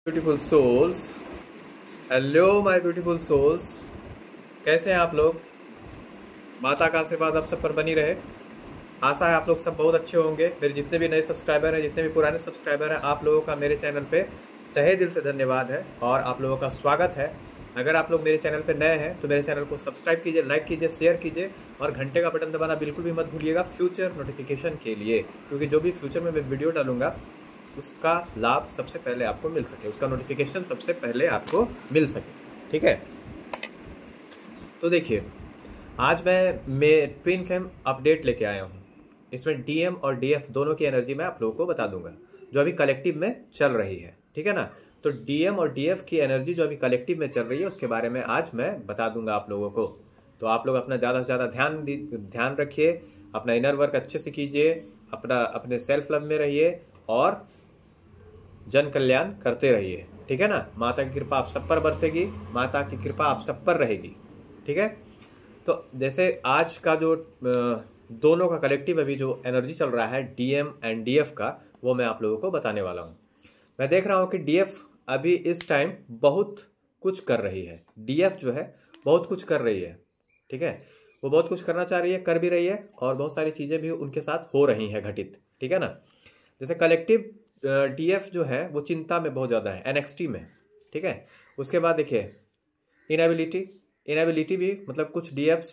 Beautiful souls, hello my beautiful souls. कैसे हैं आप लोग? माता का आशीर्वाद आप सब पर बनी रहे। आशा है आप लोग सब बहुत अच्छे होंगे। मेरे जितने भी नए सब्सक्राइबर हैं, जितने भी पुराने सब्सक्राइबर हैं, आप लोगों का मेरे चैनल पे तहे दिल से धन्यवाद है और आप लोगों का स्वागत है। अगर आप लोग मेरे चैनल पे नए हैं तो मेरे चैनल को सब्सक्राइब कीजिए, लाइक कीजिए, शेयर कीजिए और घंटे का बटन दबाना बिल्कुल भी मत भूलिएगा फ्यूचर नोटिफिकेशन के लिए, क्योंकि जो भी फ्यूचर में मैं वीडियो डालूंगा उसका लाभ सबसे पहले आपको मिल सके, उसका नोटिफिकेशन सबसे पहले आपको मिल सके। ठीक है, तो देखिए आज मैं ट्विन फ्लेम अपडेट लेके आया हूँ। इसमें डीएम और डीएफ दोनों की एनर्जी मैं आप लोगों को बता दूंगा जो अभी कलेक्टिव में चल रही है। ठीक है ना, तो डीएम और डीएफ की एनर्जी जो अभी कलेक्टिव में चल रही है उसके बारे में आज मैं बता दूंगा आप लोगों को। तो आप लोग अपना ज़्यादा से ज़्यादा ध्यान रखिए, अपना इनर वर्क अच्छे से कीजिए, अपने सेल्फ लव में रहिए और जन कल्याण करते रहिए। ठीक है ना, माता की कृपा आप सब पर बरसेगी, माता की कृपा आप सब पर रहेगी। ठीक है, तो जैसे आज का जो दोनों का कलेक्टिव अभी जो एनर्जी चल रहा है डीएम एंड डीएफ का, वो मैं आप लोगों को बताने वाला हूँ। मैं देख रहा हूँ कि डीएफ अभी इस टाइम बहुत कुछ कर रही है। डीएफ जो है बहुत कुछ कर रही है। ठीक है, वो बहुत कुछ करना चाह रही है, कर भी रही है और बहुत सारी चीज़ें भी उनके साथ हो रही हैं घटित। ठीक है ना, जैसे कलेक्टिव डीएफ जो है वो चिंता में बहुत ज़्यादा है, एनएक्सटी में। ठीक है, उसके बाद देखिए इनएबिलिटी भी, मतलब कुछ डीएफ्स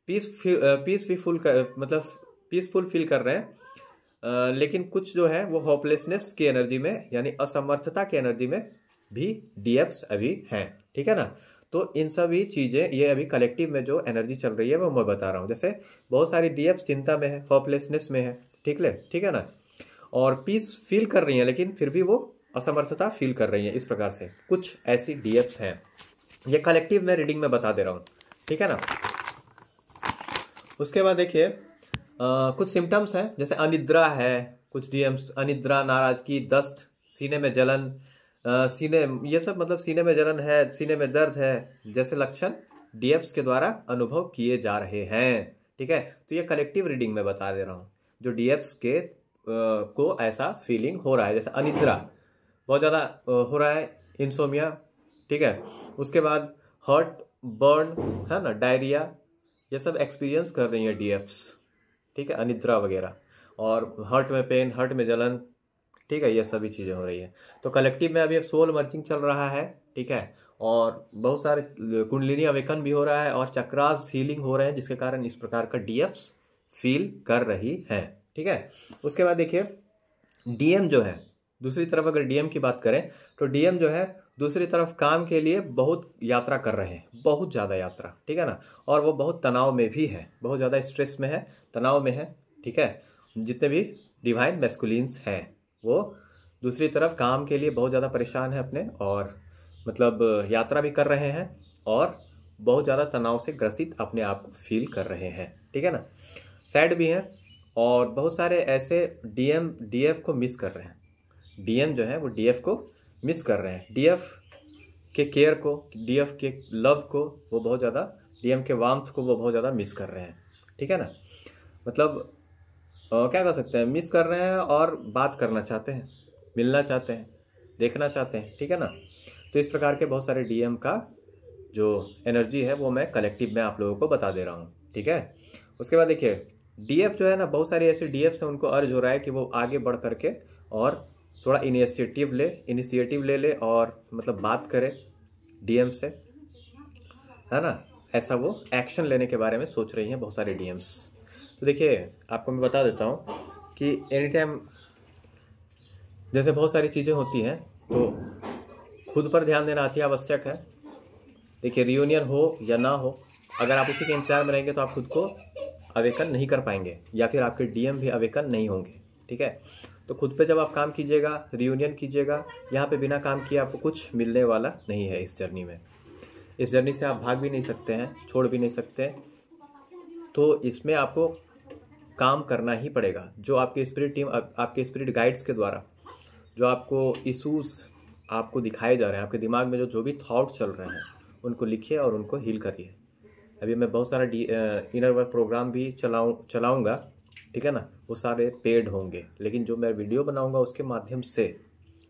पीसफुल फील कर रहे हैं, लेकिन कुछ जो है वो होपलेसनेस की एनर्जी में यानी असमर्थता की एनर्जी में भी डीएफ्स अभी हैं। ठीक है ना, तो इन सभी चीज़ें ये अभी कलेक्टिव में जो एनर्जी चल रही है वो मैं बता रहा हूँ। जैसे बहुत सारी डीएफ्स चिंता में है, होपलेसनेस में है। ठीक है ना, और पीस फील कर रही हैं लेकिन फिर भी वो असमर्थता फील कर रही हैं। इस प्रकार से कुछ ऐसी डीएफ्स हैं, ये कलेक्टिव में रीडिंग में बता दे रहा हूँ। ठीक है ना, उसके बाद देखिए कुछ सिम्टम्स हैं, जैसे अनिद्रा है, कुछ डीएम्स अनिद्रा, नाराजगी, दस्त, सीने में जलन, ये सब मतलब सीने में जलन है, सीने में दर्द है, जैसे लक्षण डीएफ्स के द्वारा अनुभव किए जा रहे हैं। ठीक है, तो ये कलेक्टिव रीडिंग में बता दे रहा हूँ जो डीएफ्स के को ऐसा फीलिंग हो रहा है। जैसे अनिद्रा बहुत ज़्यादा हो रहा है, इंसोमिया। ठीक है, उसके बाद हर्ट, बर्न है ना, डायरिया, ये सब एक्सपीरियंस कर रही हैं डीएफ्स। ठीक है, अनिद्रा वगैरह, और हर्ट में पेन, हर्ट में जलन। ठीक है, ये सभी चीज़ें हो रही है। तो कलेक्टिव में अभी सोल मर्जिंग चल रहा है। ठीक है, और बहुत सारे कुंडलिनी अवेकन भी हो रहा है और चक्रास हीलिंग हो रहे हैं, जिसके कारण इस प्रकार का डीएफ्स फील कर रही हैं। ठीक है, उसके बाद देखिए डीएम जो है दूसरी तरफ, अगर डीएम की बात करें तो डीएम जो है दूसरी तरफ काम के लिए बहुत यात्रा कर रहे हैं, बहुत ज़्यादा यात्रा। ठीक है ना, और वो बहुत तनाव में भी है, बहुत ज़्यादा स्ट्रेस में है, तनाव में है। ठीक है, जितने भी डिवाइन मैस्कुलिन्स हैं वो दूसरी तरफ काम के लिए बहुत ज़्यादा परेशान है अपने, और मतलब यात्रा भी कर रहे हैं और बहुत ज़्यादा तनाव से ग्रसित अपने आप को फील कर रहे हैं। ठीक है ना, सैड भी हैं और बहुत सारे ऐसे डीएम डीएफ को मिस कर रहे हैं। डीएम जो है वो डीएफ को मिस कर रहे हैं, डीएफ के केयर को, डीएफ के लव को वो बहुत ज़्यादा, डीएम के वार्मथ को वो बहुत ज़्यादा मिस कर रहे हैं। ठीक है ना, मतलब क्या कर सकते हैं, मिस कर रहे हैं और बात करना चाहते हैं, मिलना चाहते हैं, देखना चाहते हैं। ठीक है ना, तो इस प्रकार के बहुत सारे डीएम का जो एनर्जी है वो मैं कलेक्टिव में आप लोगों को बता दे रहा हूँ। ठीक है, उसके बाद देखिए डीएफ जो है ना, बहुत सारे ऐसे डीएफ्स हैं, उनको अर्ज हो रहा है कि वो आगे बढ़ करके और थोड़ा इनिशिएटिव ले और मतलब बात करे डीएम से, है ना, ऐसा वो एक्शन लेने के बारे में सोच रही हैं बहुत सारे डीएम्स। तो देखिए आपको मैं बता देता हूँ कि एनी टाइम जैसे बहुत सारी चीज़ें होती हैं तो खुद पर ध्यान देना अति आवश्यक है। देखिए रियूनियन हो या ना हो, अगर आप उसी के इंतजार में रहेंगे तो आप खुद को अवेकन नहीं कर पाएंगे या फिर आपके डीएम भी अवेकन नहीं होंगे। ठीक है, तो खुद पे जब आप काम कीजिएगा, रियूनियन कीजिएगा, यहाँ पे बिना काम किए आपको कुछ मिलने वाला नहीं है इस जर्नी में। इस जर्नी से आप भाग भी नहीं सकते हैं, छोड़ भी नहीं सकते, तो इसमें आपको काम करना ही पड़ेगा। जो आपकी स्पिरिट टीम, आपके स्पिरिट गाइड्स के द्वारा जो आपको इशूज़ आपको दिखाए जा रहे हैं, आपके दिमाग में जो भी थॉट चल रहे हैं उनको लिखिए और उनको हील करिए। अभी मैं बहुत सारा इनर वर्क प्रोग्राम भी चलाऊँगा। ठीक है ना, वो सारे पेड होंगे, लेकिन जो मैं वीडियो बनाऊँगा उसके माध्यम से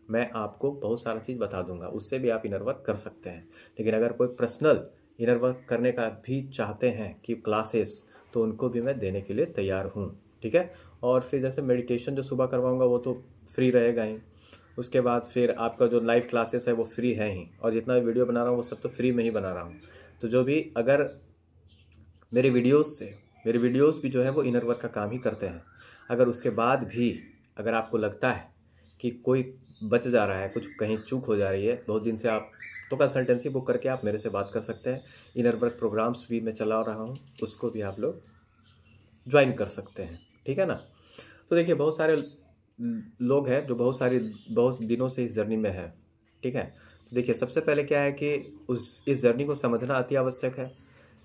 मैं आपको बहुत सारा चीज़ बता दूंगा, उससे भी आप इनर वर्क कर सकते हैं। लेकिन अगर कोई पर्सनल इनर वर्क करने का भी चाहते हैं कि क्लासेस, तो उनको भी मैं देने के लिए तैयार हूँ, ठीक है। और फिर जैसे मेडिटेशन जो सुबह करवाऊँगा वो तो फ्री रहेगा ही, उसके बाद फिर आपका जो लाइव क्लासेस है वो फ्री है ही, और जितना भी वीडियो बना रहा हूँ वो सब तो फ्री में ही बना रहा हूँ। तो जो भी अगर मेरे वीडियोस भी जो है वो इनर वर्क का काम ही करते हैं, अगर उसके बाद भी अगर आपको लगता है कि कोई बच जा रहा है, कुछ कहीं चूक हो जा रही है बहुत दिन से, आप तो कंसल्टेंसी बुक करके आप मेरे से बात कर सकते हैं। इनर वर्क प्रोग्राम्स भी मैं चला रहा हूँ, उसको भी आप लोग ज्वाइन कर सकते हैं, ठीक है ना। तो देखिए बहुत सारे लोग हैं जो बहुत दिनों से इस जर्नी में है, ठीक है। तो देखिए सबसे पहले क्या है कि इस जर्नी को समझना अति आवश्यक है।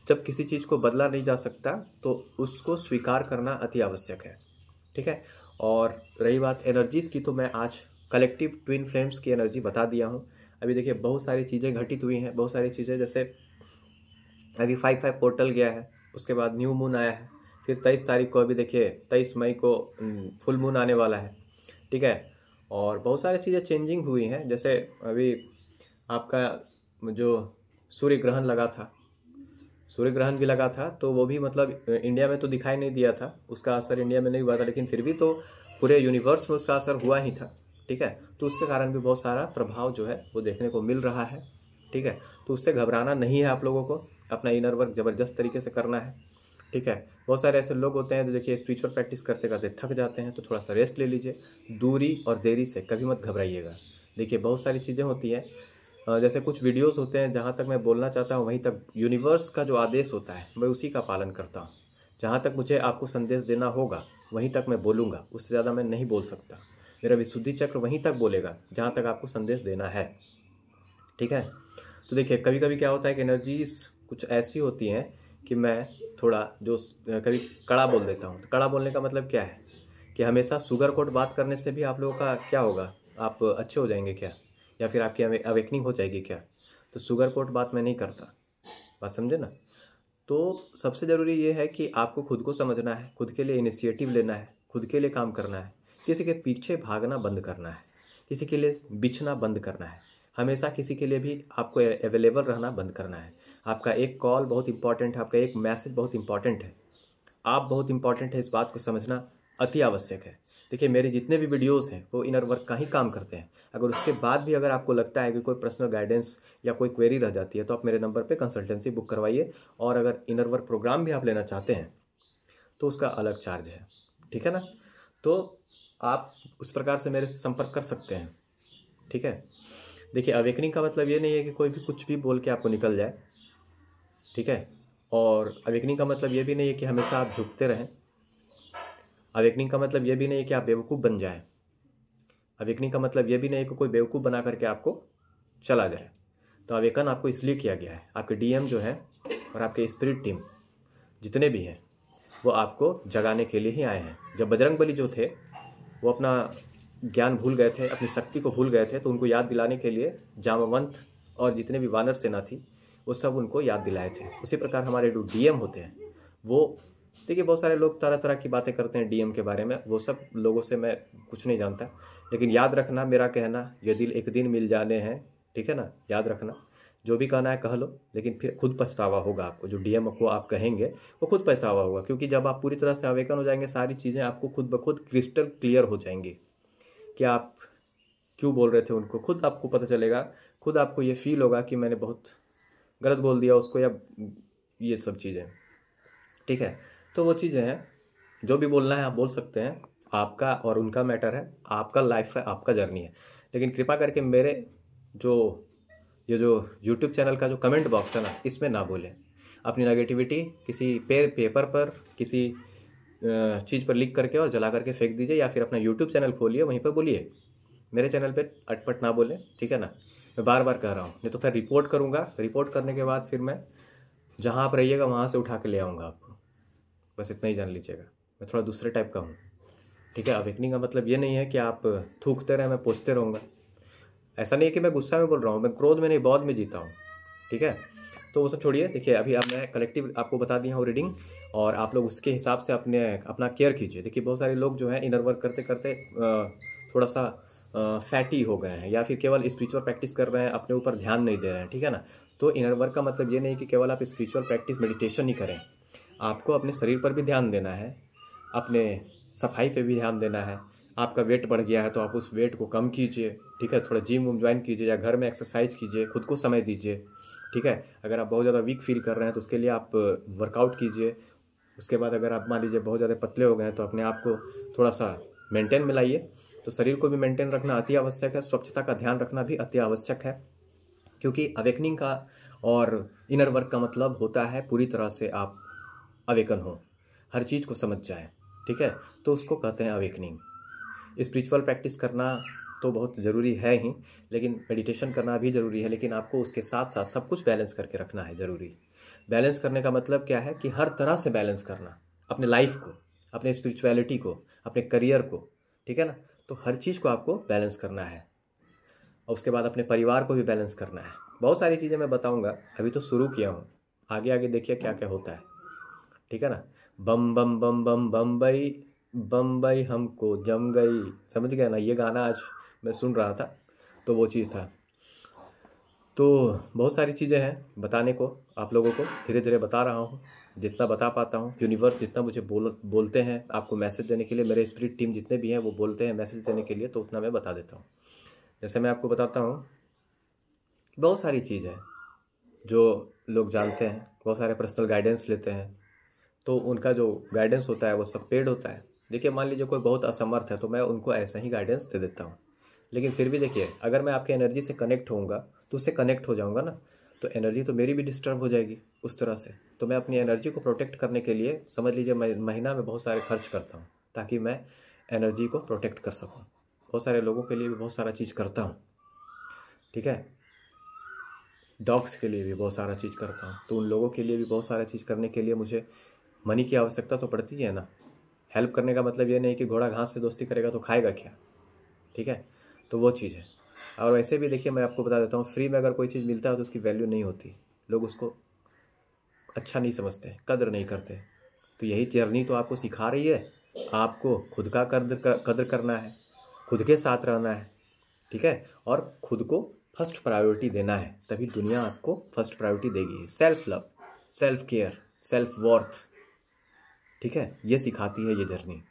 जब किसी चीज़ को बदला नहीं जा सकता तो उसको स्वीकार करना अति आवश्यक है, ठीक है। और रही बात एनर्जीज़ की, तो मैं आज कलेक्टिव ट्विन फ्लेम्स की एनर्जी बता दिया हूँ। अभी देखिए बहुत सारी चीज़ें घटित हुई हैं, बहुत सारी चीज़ें, जैसे अभी 5/5 पोर्टल गया है, उसके बाद न्यू मून आया है, फिर 23 तारीख को अभी देखिए 23 मई को फुल मून आने वाला है, ठीक है। और बहुत सारी चीज़ें चेंजिंग हुई हैं, जैसे अभी आपका जो सूर्य ग्रहण लगा था, सूर्य ग्रहण भी लगा था, तो वो भी मतलब इंडिया में तो दिखाई नहीं दिया था, उसका असर इंडिया में नहीं हुआ था, लेकिन फिर भी तो पूरे यूनिवर्स में उसका असर हुआ ही था, ठीक है। तो उसके कारण भी बहुत सारा प्रभाव जो है वो देखने को मिल रहा है, ठीक है। तो उससे घबराना नहीं है, आप लोगों को अपना इनर वर्क ज़बरदस्त तरीके से करना है, ठीक है। बहुत सारे ऐसे लोग होते हैं जो देखिए स्पिरिचुअल प्रैक्टिस करते करते थक जाते हैं, तो थोड़ा सा रेस्ट ले लीजिए, दूरी और देरी से कभी मत घबराइएगा। देखिए बहुत सारी चीज़ें होती हैं, जैसे कुछ वीडियोस होते हैं जहाँ तक मैं बोलना चाहता हूँ वहीं तक यूनिवर्स का जो आदेश होता है मैं उसी का पालन करता हूँ। जहाँ तक मुझे आपको संदेश देना होगा वहीं तक मैं बोलूँगा, उससे ज़्यादा मैं नहीं बोल सकता। मेरा विशुद्धि चक्र वहीं तक बोलेगा जहाँ तक आपको संदेश देना है, ठीक है। तो देखिए कभी कभी क्या होता है कि एनर्जीज कुछ ऐसी होती हैं कि मैं थोड़ा जो कभी कड़ा बोल देता हूँ। तो कड़ा बोलने का मतलब क्या है कि हमेशा शुगर कोट बात करने से भी आप लोगों का क्या होगा, आप अच्छे हो जाएंगे क्या, या फिर आपकी अवेकनिंग हो जाएगी क्या। तो शुगर कोट बात मैं नहीं करता, बात समझे ना। तो सबसे ज़रूरी ये है कि आपको खुद को समझना है, खुद के लिए इनिशिएटिव लेना है, खुद के लिए काम करना है, किसी के पीछे भागना बंद करना है, किसी के लिए बिछना बंद करना है, हमेशा किसी के लिए भी आपको अवेलेबल रहना बंद करना है। आपका एक कॉल बहुत इंपॉर्टेंट है, आपका एक मैसेज बहुत इंपॉर्टेंट है, आप बहुत इंपॉर्टेंट है, इस बात को समझना अति आवश्यक है। देखिए मेरे जितने भी वीडियोस हैं वो इनर वर्क का ही काम करते हैं। अगर उसके बाद भी अगर आपको लगता है कि कोई पर्सनल गाइडेंस या कोई क्वेरी रह जाती है तो आप मेरे नंबर पे कंसल्टेंसी बुक करवाइए। और अगर इनर वर्क प्रोग्राम भी आप लेना चाहते हैं तो उसका अलग चार्ज है, ठीक है ना। तो आप उस प्रकार से मेरे से संपर्क कर सकते हैं, ठीक है। देखिए अवेकनिंग का मतलब ये नहीं है कि कोई भी कुछ भी बोल के आपको निकल जाए, ठीक है। और अवेकनिंग का मतलब ये भी नहीं है कि हमेशा आप झुकते रहें। अवेकनिंग का मतलब ये भी नहीं है कि आप बेवकूफ़ बन जाएं। अवेकनिंग का मतलब ये भी नहीं है कि कोई बेवकूफ़ बना करके आपको चला जाए। तो अवेकन आपको इसलिए किया गया है, आपके डीएम जो है और आपके स्पिरिट टीम जितने भी हैं वो आपको जगाने के लिए ही आए हैं। जब बजरंगबली जो थे वो अपना ज्ञान भूल गए थे, अपनी शक्ति को भूल गए थे, तो उनको याद दिलाने के लिए जामवंत और जितने भी वानर सेना थी वो सब उनको याद दिलाए थे। उसी प्रकार हमारे जो डीएम होते हैं वो, देखिए बहुत सारे लोग तरह तरह की बातें करते हैं डीएम के बारे में, वो सब लोगों से मैं कुछ नहीं जानता। लेकिन याद रखना मेरा कहना, ये दिल एक दिन मिल जाने हैं, ठीक है ना। याद रखना, जो भी कहना है कह लो, लेकिन फिर खुद पछतावा होगा आपको। जो डीएम को आप कहेंगे वो खुद पछतावा होगा, क्योंकि जब आप पूरी तरह से अवेकन हो जाएंगे सारी चीज़ें आपको खुद ब खुद क्रिस्टल क्लियर हो जाएंगी कि आप क्यों बोल रहे थे उनको। खुद आपको पता चलेगा, खुद आपको ये फील होगा कि मैंने बहुत गलत बोल दिया उसको, या ये सब चीज़ें, ठीक है। तो वो चीज़ें हैं, जो भी बोलना है आप बोल सकते हैं, आपका और उनका मैटर है, आपका लाइफ है, आपका जर्नी है। लेकिन कृपा करके मेरे ये जो यूट्यूब चैनल का जो कमेंट बॉक्स है ना, इसमें ना बोलें। अपनी नेगेटिविटी किसी पेपर पर, किसी चीज़ पर लिख करके और जला करके फेंक दीजिए, या फिर अपना यूट्यूब चैनल खोलिए, वहीं पर बोलिए। मेरे चैनल पे अटपट ना बोलें, ठीक है ना। मैं बार बार कह रहा हूँ, नहीं तो फिर रिपोर्ट करूँगा। रिपोर्ट करने के बाद फिर मैं जहाँ आप रहिएगा वहाँ से उठा के ले आऊँगा आपको। बस इतना ही जान लीजिएगा, मैं थोड़ा दूसरे टाइप का हूँ, ठीक है। अवेकनिंग का मतलब ये नहीं है कि आप थूकते रहे मैं पोछते रहूँगा। ऐसा नहीं है कि मैं गुस्सा में बोल रहा हूँ, मैं क्रोध में नहीं, बौद्ध में जीता हूँ, ठीक है। तो वो सब छोड़िए। देखिए अभी अब मैं कलेक्टिव आपको बता दिया हूँ रीडिंग, और आप लोग उसके हिसाब से अपना केयर कीजिए। देखिए बहुत सारे लोग जो हैं इनर वर्क करते करते थोड़ा सा फैटी हो गए हैं या फिर केवल स्पिरिचुअल प्रैक्टिस कर रहे हैं, अपने ऊपर ध्यान नहीं दे रहे हैं, ठीक है ना। तो इनर वर्क का मतलब ये नहीं कि केवल आप स्पिरिचुअल प्रैक्टिस मेडिटेशन ही करें, आपको अपने शरीर पर भी ध्यान देना है, अपने सफाई पे भी ध्यान देना है। आपका वेट बढ़ गया है तो आप उस वेट को कम कीजिए, ठीक है। थोड़ा जिम वूम ज्वाइन कीजिए या घर में एक्सरसाइज कीजिए, खुद को समय दीजिए, ठीक है। अगर आप बहुत ज़्यादा वीक फील कर रहे हैं तो उसके लिए आप वर्कआउट कीजिए। उसके बाद अगर आप मान लीजिए बहुत ज़्यादा पतले हो गए हैं तो अपने आप को थोड़ा सा मेंटेन में लाइए। तो शरीर को भी मेंटेन रखना अति आवश्यक है, स्वच्छता का ध्यान रखना भी अति आवश्यक है, क्योंकि अवेकनिंग का और इनर वर्क का मतलब होता है पूरी तरह से आप अवेकन हो, हर चीज़ को समझ जाए, ठीक है। तो उसको कहते हैं अवेकनिंग। स्पिरिचुअल प्रैक्टिस करना तो बहुत ज़रूरी है ही, लेकिन मेडिटेशन करना भी ज़रूरी है, लेकिन आपको उसके साथ साथ सब कुछ बैलेंस करके रखना है ज़रूरी। बैलेंस करने का मतलब क्या है कि हर तरह से बैलेंस करना, अपने लाइफ को, अपने स्पिरिचुअलिटी को, अपने करियर को, ठीक है ना। तो हर चीज़ को आपको बैलेंस करना है और उसके बाद अपने परिवार को भी बैलेंस करना है। बहुत सारी चीज़ें मैं बताऊंगा, अभी तो शुरू किया हूँ, आगे आगे देखिए क्या क्या होता है, ठीक है ना। बम बम बम बम बम्बई बम्बई हमको जम गई, समझ गए ना। ये गाना आज मैं सुन रहा था तो वो चीज़ था। तो बहुत सारी चीज़ें हैं बताने को, आप लोगों को धीरे धीरे बता रहा हूँ जितना बता पाता हूँ। यूनिवर्स जितना मुझे बोलते हैं आपको मैसेज देने के लिए, मेरे स्पिरिट टीम जितने भी हैं वो बोलते हैं मैसेज देने के लिए, तो उतना मैं बता देता हूँ। जैसे मैं आपको बताता हूँ, बहुत सारी चीज़ है जो लोग जानते हैं, बहुत सारे पर्सनल गाइडेंस लेते हैं, तो उनका जो गाइडेंस होता है वो सब पेड होता है। देखिए मान लीजिए कोई बहुत असमर्थ है तो मैं उनको ऐसा ही गाइडेंस दे देता हूँ, लेकिन फिर भी देखिए अगर मैं आपके एनर्जी से कनेक्ट होऊंगा तो उससे कनेक्ट हो जाऊंगा ना, तो एनर्जी तो मेरी भी डिस्टर्ब हो जाएगी उस तरह से। तो मैं अपनी एनर्जी को प्रोटेक्ट करने के लिए समझ लीजिए मैं महीना में बहुत सारे खर्च करता हूँ ताकि मैं एनर्जी को प्रोटेक्ट कर सकूँ। बहुत सारे लोगों के लिए भी बहुत सारा चीज़ करता हूँ, ठीक है। डॉग्स के लिए भी बहुत सारा चीज़ करता हूँ, तो उन लोगों के लिए भी बहुत सारा चीज़ करने के लिए मुझे मनी की आवश्यकता तो पड़ती है ना। हेल्प करने का मतलब ये नहीं कि घोड़ा घास से दोस्ती करेगा तो खाएगा क्या, ठीक है। तो वो चीज़ है। और वैसे भी देखिए मैं आपको बता देता हूँ, फ्री में अगर कोई चीज़ मिलता है तो उसकी वैल्यू नहीं होती, लोग उसको अच्छा नहीं समझते, कदर नहीं करते। तो यही जर्नी तो आपको सिखा रही है, आपको खुद का कदर करना है, खुद के साथ रहना है, ठीक है। और खुद को फर्स्ट प्रायोरिटी देना है, तभी दुनिया आपको फर्स्ट प्रायोरिटी देगी। Self love, self care, self worth, ठीक है, ये सिखाती है ये जर्नी।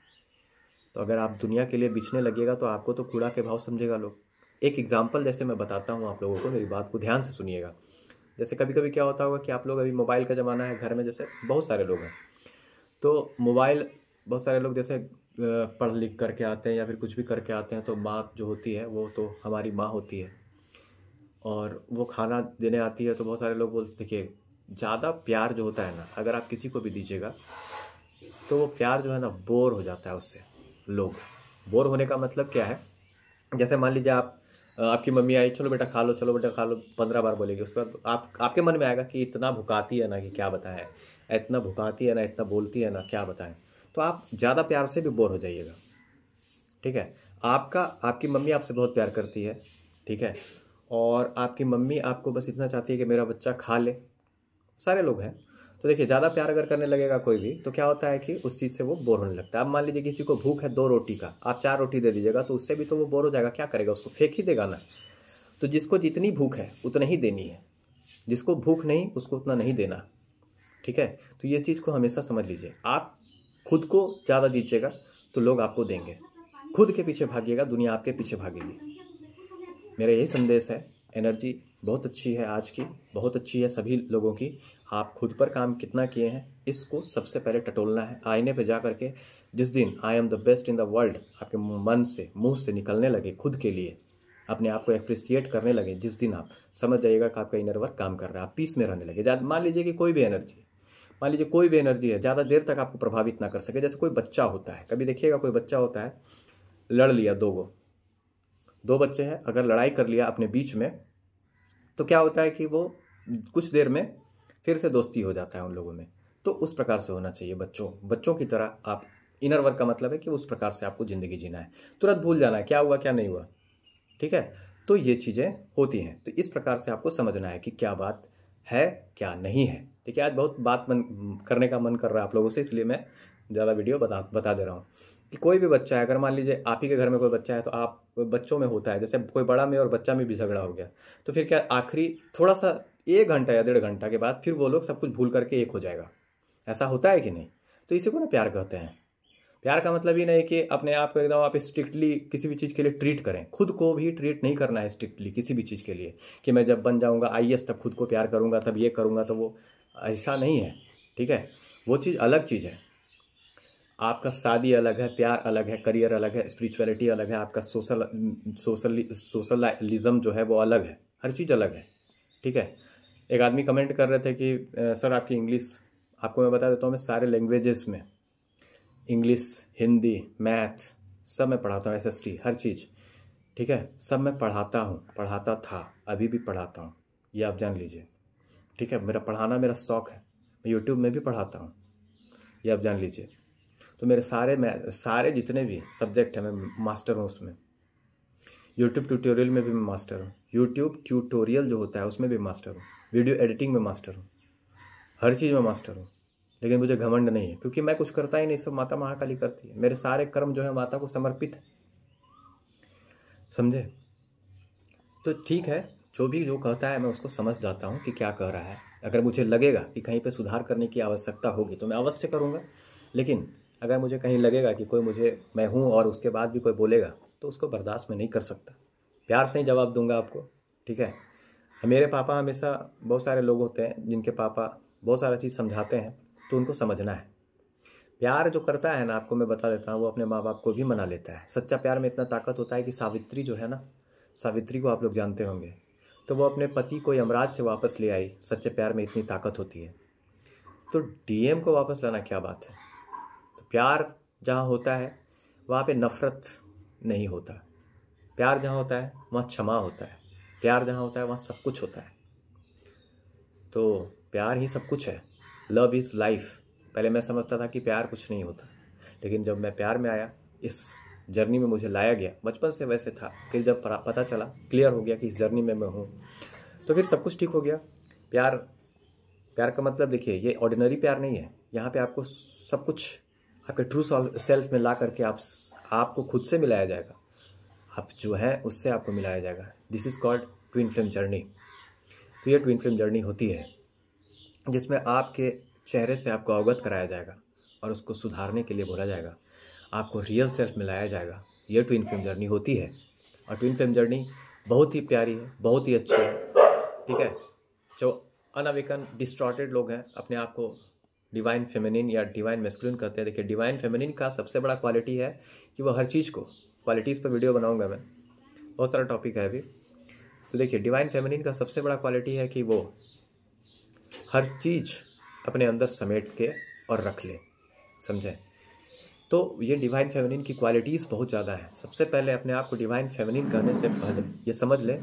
तो अगर आप दुनिया के लिए बिछने लगेगा तो आपको तो कूड़ा के भाव समझेगा लोग। एक एग्जांपल जैसे मैं बताता हूँ आप लोगों को, मेरी बात को ध्यान से सुनिएगा। जैसे कभी कभी क्या होता होगा कि आप लोग, अभी मोबाइल का ज़माना है घर में, जैसे बहुत सारे लोग हैं तो मोबाइल, बहुत सारे लोग जैसे पढ़ लिख करके आते हैं या फिर कुछ भी करके आते हैं, तो माँ जो होती है वो तो हमारी माँ होती है और वो खाना देने आती है। तो बहुत सारे लोग बोलते, देखिए ज़्यादा प्यार जो होता है ना, अगर आप किसी को भी दीजिएगा तो वो प्यार जो है ना बोर हो जाता है उससे। लोग बोर होने का मतलब क्या है, जैसे मान लीजिए आप आपकी मम्मी आई, चलो बेटा खा लो, चलो बेटा खा लो, 15 बार बोलेगी, उसके बाद आपके मन में आएगा कि इतना भुकाती है ना कि क्या बताएं, इतना भुकाती है ना, इतना बोलती है ना, क्या बताएं। तो आप ज़्यादा प्यार से भी बोर हो जाइएगा, ठीक है। आपकी मम्मी आपसे बहुत प्यार करती है, ठीक है, और आपकी मम्मी आपको बस इतना चाहती है कि मेरा बच्चा खा ले। सारे लोग हैं। तो देखिए ज़्यादा प्यार अगर करने लगेगा कोई भी तो क्या होता है कि उस चीज़ से वो बोर होने लगता है। अब मान लीजिए किसी को भूख है 2 रोटी का, आप 4 रोटी दे दीजिएगा तो उससे भी तो वो बोर हो जाएगा, क्या करेगा, उसको फेंक ही देगा ना। तो जिसको जितनी भूख है उतना ही देनी है, जिसको भूख नहीं उसको उतना नहीं देना, ठीक है। तो ये चीज़ को हमेशा समझ लीजिए, आप खुद को ज़्यादा दीजिएगा तो लोग आपको देंगे, खुद के पीछे भागिएगा दुनिया आपके पीछे भागेगी। मेरा यही संदेश है। एनर्जी बहुत अच्छी है आज की, बहुत अच्छी है सभी लोगों की। आप खुद पर काम कितना किए हैं इसको सबसे पहले टटोलना है। आईने पे जा करके जिस दिन I am the best in the world आपके मन से, मुंह से निकलने लगे, खुद के लिए अपने आप को एप्रिसिएट करने लगे, जिस दिन आप समझ जाइएगा कि आपका इनर वर्क काम कर रहा है, आप पीस में रहने लगे। मान लीजिए कि कोई भी एनर्जी है, ज़्यादा देर तक आपको प्रभावित ना कर सके। जैसे कोई बच्चा होता है, कभी देखिएगा कोई बच्चा होता है, लड़ लिया, 2 बच्चे हैं, अगर लड़ाई कर लिया अपने बीच में तो क्या होता है कि वो कुछ देर में फिर से दोस्ती हो जाता है उन लोगों में। तो उस प्रकार से होना चाहिए बच्चों की तरह। आप इनर वर्क का मतलब है कि उस प्रकार से आपको ज़िंदगी जीना है, तुरंत भूल जाना है क्या हुआ क्या नहीं हुआ, ठीक है। तो ये चीज़ें होती हैं, तो इस प्रकार से आपको समझना है कि क्या बात है क्या नहीं है। देखिए आज बहुत बात करने का मन कर रहा है आप लोगों से, इसलिए मैं ज़्यादा वीडियो बता दे रहा हूँ। कि कोई भी बच्चा है, अगर मान लीजिए आप ही के घर में कोई बच्चा है तो आप बच्चों में होता है, जैसे कोई बड़ा में और बच्चा में भी झगड़ा हो गया तो फिर क्या आखिरी थोड़ा सा 1 घंटा या 1.5 घंटा के बाद फिर वो लोग सब कुछ भूल करके एक हो जाएगा। ऐसा होता है कि नहीं? तो इसी को ना प्यार कहते हैं। प्यार का मतलब ही नहीं कि अपने आप को एकदम आप स्ट्रिक्टली किसी भी चीज़ के लिए ट्रीट करें। खुद को भी ट्रीट नहीं करना है स्ट्रिक्टली किसी भी चीज़ के लिए कि मैं जब बन जाऊंगा IAS तब खुद को प्यार करूंगा, तब ये करूंगा, तो वो ऐसा नहीं है। ठीक है, वो चीज़ अलग चीज़ है। आपका शादी अलग है, प्यार अलग है, करियर अलग है, स्पिरिचुअलिटी अलग है, आपका सोशलिज्म जो है वो अलग है, हर चीज़ अलग है। ठीक है, एक आदमी कमेंट कर रहे थे कि सर आपकी इंग्लिश, आपको मैं बता देता हूँ, मैं सारे लैंग्वेजेस में इंग्लिश, हिंदी, मैथ सब मैं पढ़ाता हूँ, SST हर चीज़। ठीक है, सब मैं पढ़ाता हूँ, पढ़ाता था, अभी भी पढ़ाता हूँ, ये आप जान लीजिए। ठीक है, मेरा पढ़ाना मेरा शौक़ है। मैं यूट्यूब में भी पढ़ाता हूँ, ये आप जान लीजिए। तो मेरे सारे जितने भी सब्जेक्ट हैं मैं मास्टर हूँ उसमें। यूट्यूब ट्यूटोरियल में भी मैं मास्टर हूँ, यूट्यूब ट्यूटोरियल जो होता है उसमें भी मास्टर हूँ, वीडियो एडिटिंग में मास्टर हूँ, हर चीज़ में मास्टर हूँ। लेकिन मुझे घमंड नहीं है क्योंकि मैं कुछ करता ही नहीं, सब माता महाकाली करती है। मेरे सारे कर्म जो है माता को समर्पित है, समझे? तो ठीक है, जो कहता है मैं उसको समझ जाता हूँ कि क्या कह रहा है। अगर मुझे लगेगा कि कहीं पे सुधार करने की आवश्यकता होगी तो मैं अवश्य करूँगा। लेकिन अगर मुझे कहीं लगेगा कि कोई मैं हूँ और उसके बाद भी कोई बोलेगा तो उसको बर्दाश्त में नहीं कर सकता। प्यार से ही जवाब दूंगा आपको। ठीक है, मेरे पापा हमेशा, बहुत सारे लोग होते हैं जिनके पापा बहुत सारा चीज़ समझाते हैं तो उनको समझना है। प्यार जो करता है ना, आपको मैं बता देता हूँ, वो अपने माँ बाप को भी मना लेता है। सच्चा प्यार में इतना ताकत होता है कि सावित्री जो है ना, सावित्री को आप लोग जानते होंगे, तो वो अपने पति को यमराज से वापस ले आई। सच्चे प्यार में इतनी ताकत होती है, तो DM को वापस लाना क्या बात है। तो प्यार जहाँ होता है वहाँ पे नफ़रत नहीं होता। प्यार जहाँ होता है वहाँ क्षमा होता है। प्यार जहाँ होता है वहाँ सब कुछ होता है। तो प्यार ही सब कुछ है। Love is life. पहले मैं समझता था कि प्यार कुछ नहीं होता, लेकिन जब मैं प्यार में आया, इस जर्नी में मुझे लाया गया, बचपन से वैसे था, फिर जब पता चला, क्लियर हो गया कि इस जर्नी में मैं हूँ, तो फिर सब कुछ ठीक हो गया। प्यार का मतलब देखिए, ये ऑर्डिनरी प्यार नहीं है। यहाँ पे आपको सब कुछ आपके ट्रू सेल्फ में ला करके आपको खुद से मिलाया जाएगा। आप जो हैं उससे आपको मिलाया जाएगा। This is called twin flame journey. तो ये ट्विन फ्लेम जर्नी होती है जिसमें आपके चेहरे से आपको अवगत कराया जाएगा और उसको सुधारने के लिए बोला जाएगा, आपको रियल सेल्फ में लाया जाएगा। ये ट्विन फ्लेम जर्नी होती है। और ट्विन फ्लेम जर्नी बहुत ही प्यारी है, बहुत ही अच्छी है। ठीक है, जो अनअवेकन डिस्टॉर्टेड लोग हैं, अपने आप को डिवाइन फेमिनिन या डिवाइन मैस्कुलिन कहते हैं। देखिए, डिवाइन फेमिनिन का सबसे बड़ा क्वालिटी है कि वो हर चीज़ को, क्वालिटीज़ पर वीडियो बनाऊंगा मैं, बहुत सारा टॉपिक है अभी। तो देखिए, डिवाइन फेमिनिन का सबसे बड़ा क्वालिटी है कि वो हर चीज़ अपने अंदर समेट के और रख ले, समझे? तो ये डिवाइन फेमिनिन की क्वालिटीज़ बहुत ज़्यादा है। सबसे पहले अपने आप को डिवाइन फेमिनिन कहने से पहले ये समझ ले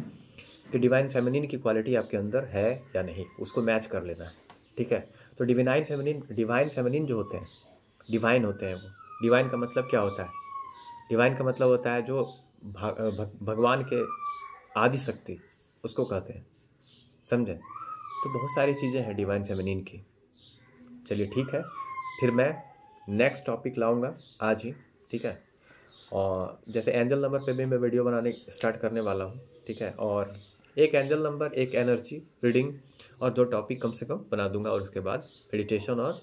कि डिवाइन फेमिनिन की क्वालिटी आपके अंदर है या नहीं, उसको मैच कर लेना है। ठीक है, तो डिवाइन फेमिनिन जो होते हैं, डिवाइन होते हैं। वो डिवाइन का मतलब क्या होता है? डिवाइन का मतलब होता है जो भगवान के आदि शक्ति, उसको कहते हैं, समझे? तो बहुत सारी चीज़ें हैं डिवाइन फेमिनिन की। चलिए ठीक है, फिर मैं नेक्स्ट टॉपिक लाऊंगा आज ही। ठीक है, और जैसे एंजल नंबर पे भी मैं वीडियो बनाने स्टार्ट करने वाला हूँ। ठीक है, और एक एंजल नंबर, एक एनर्जी रीडिंग और 2 टॉपिक कम से कम बना दूंगा, और उसके बाद मेडिटेशन और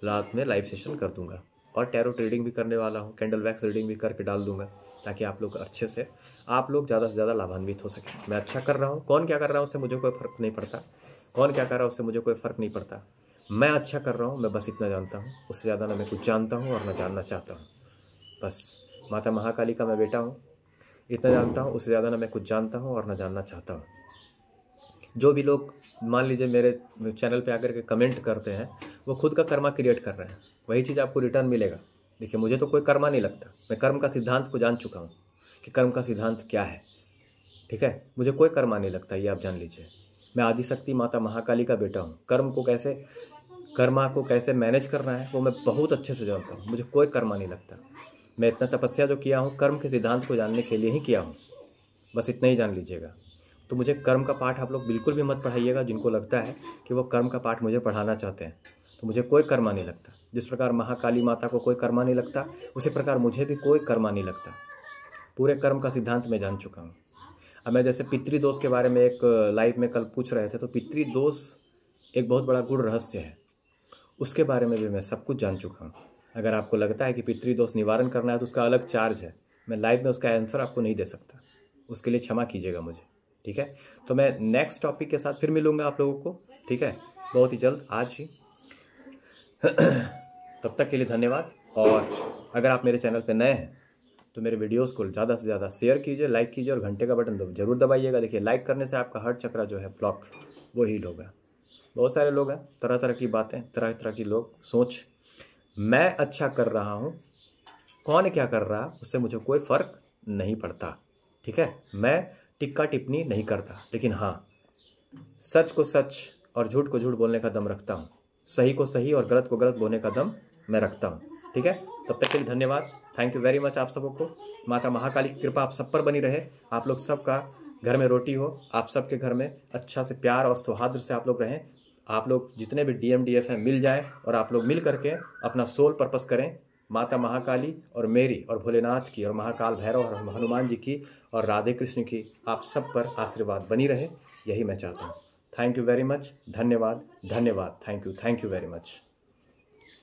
रात में लाइव सेशन कर दूंगा। और टैरो रीडिंग भी करने वाला हूँ, कैंडल वैक्स रीडिंग भी करके डाल दूंगा, ताकि आप लोग अच्छे से, आप लोग ज़्यादा से ज़्यादा लाभान्वित हो सकें। मैं अच्छा कर रहा हूँ, कौन क्या कर रहा हूँ उससे मुझे कोई फ़र्क नहीं पड़ता। कौन क्या कर रहा है उससे मुझे कोई फ़र्क नहीं पड़ता। मैं अच्छा कर रहा हूँ, मैं बस इतना जानता हूँ। उससे ज़्यादा ना मैं कुछ जानता हूँ और ना जानना चाहता हूँ। बस माता महाकाली का मैं बेटा हूँ, इतना जानता हूँ। उससे ज़्यादा ना मैं कुछ जानता हूँ और ना जानना चाहता हूँ। जो भी लोग मान लीजिए मेरे चैनल पे आकर के कमेंट करते हैं, वो खुद का कर्मा क्रिएट कर रहे हैं, वही चीज़ आपको रिटर्न मिलेगा। देखिए, मुझे तो कोई कर्मा नहीं लगता। मैं कर्म का सिद्धांत को जान चुका हूँ कि कर्म का सिद्धांत क्या है। ठीक है, मुझे कोई कर्मा नहीं लगता, ये आप जान लीजिए। मैं आदिशक्ति माता महाकाली का बेटा हूँ। कर्मा को कैसे मैनेज करना है वो मैं बहुत अच्छे से जानता हूँ। मुझे कोई कर्मा नहीं लगता। मैं इतना तपस्या जो किया हूँ कर्म के सिद्धांत को जानने के लिए ही किया हूँ, बस इतना ही जान लीजिएगा। तो मुझे कर्म का पाठ आप लोग बिल्कुल भी मत पढ़ाइएगा। जिनको लगता है कि वो कर्म का पाठ मुझे पढ़ाना चाहते हैं, तो मुझे कोई कर्मा नहीं लगता। जिस प्रकार महाकाली माता को कोई कर्मा नहीं लगता, उसी प्रकार मुझे भी कोई कर्मा नहीं लगता। पूरे कर्म का सिद्धांत मैं जान चुका हूँ। अब मैं जैसे पितृदोष के बारे में एक लाइव में कल पूछ रहे थे, तो पितृदोष एक बहुत बड़ा गूढ़ रहस्य है, उसके बारे में भी मैं सब कुछ जान चुका हूँ। अगर आपको लगता है कि पितृदोष निवारण करना है तो उसका अलग चार्ज है, मैं लाइव में उसका आंसर आपको नहीं दे सकता, उसके लिए क्षमा कीजिएगा मुझे, ठीक है। तो मैं नेक्स्ट टॉपिक के साथ फिर मिलूँगा आप लोगों को, ठीक है, बहुत ही जल्द, आज ही। तब तक के लिए धन्यवाद। और अगर आप मेरे चैनल पर नए हैं तो मेरे वीडियोस को ज़्यादा से ज़्यादा शेयर कीजिए, लाइक कीजिए और घंटे का बटन जरूर दबाइएगा। देखिए, लाइक करने से आपका हार्ट चक्र जो है ब्लॉक, वो हील होगा। बहुत सारे लोग हैं, तरह तरह की बातें, तरह तरह की लोग सोच। मैं अच्छा कर रहा हूँ, कौन क्या कर रहा है उससे मुझे कोई फ़र्क नहीं पड़ता, ठीक है। मैं टिक्का टिप्पणी नहीं करता, लेकिन हाँ, सच को सच और झूठ को झूठ बोलने का दम रखता हूँ, सही को सही और गलत को गलत बोलने का दम मैं रखता हूँ, ठीक है। तब तक के लिए धन्यवाद। थैंक यू वेरी मच आप सबों को। माता महाकाली की कृपा आप सब पर बनी रहे। आप लोग सबका घर में रोटी हो, आप सबके घर में अच्छा से प्यार और सौहार्द से आप लोग रहें। आप लोग जितने भी DMDF हैं मिल जाएं और आप लोग मिल करके अपना सोल पर्पस करें। माता महाकाली और मेरी और भोलेनाथ की और महाकाल भैरव और हनुमान जी की और राधे कृष्ण की आप सब पर आशीर्वाद बनी रहे, यही मैं चाहता हूँ। Thank you very much. धन्यवाद, धन्यवाद। Thank you very much.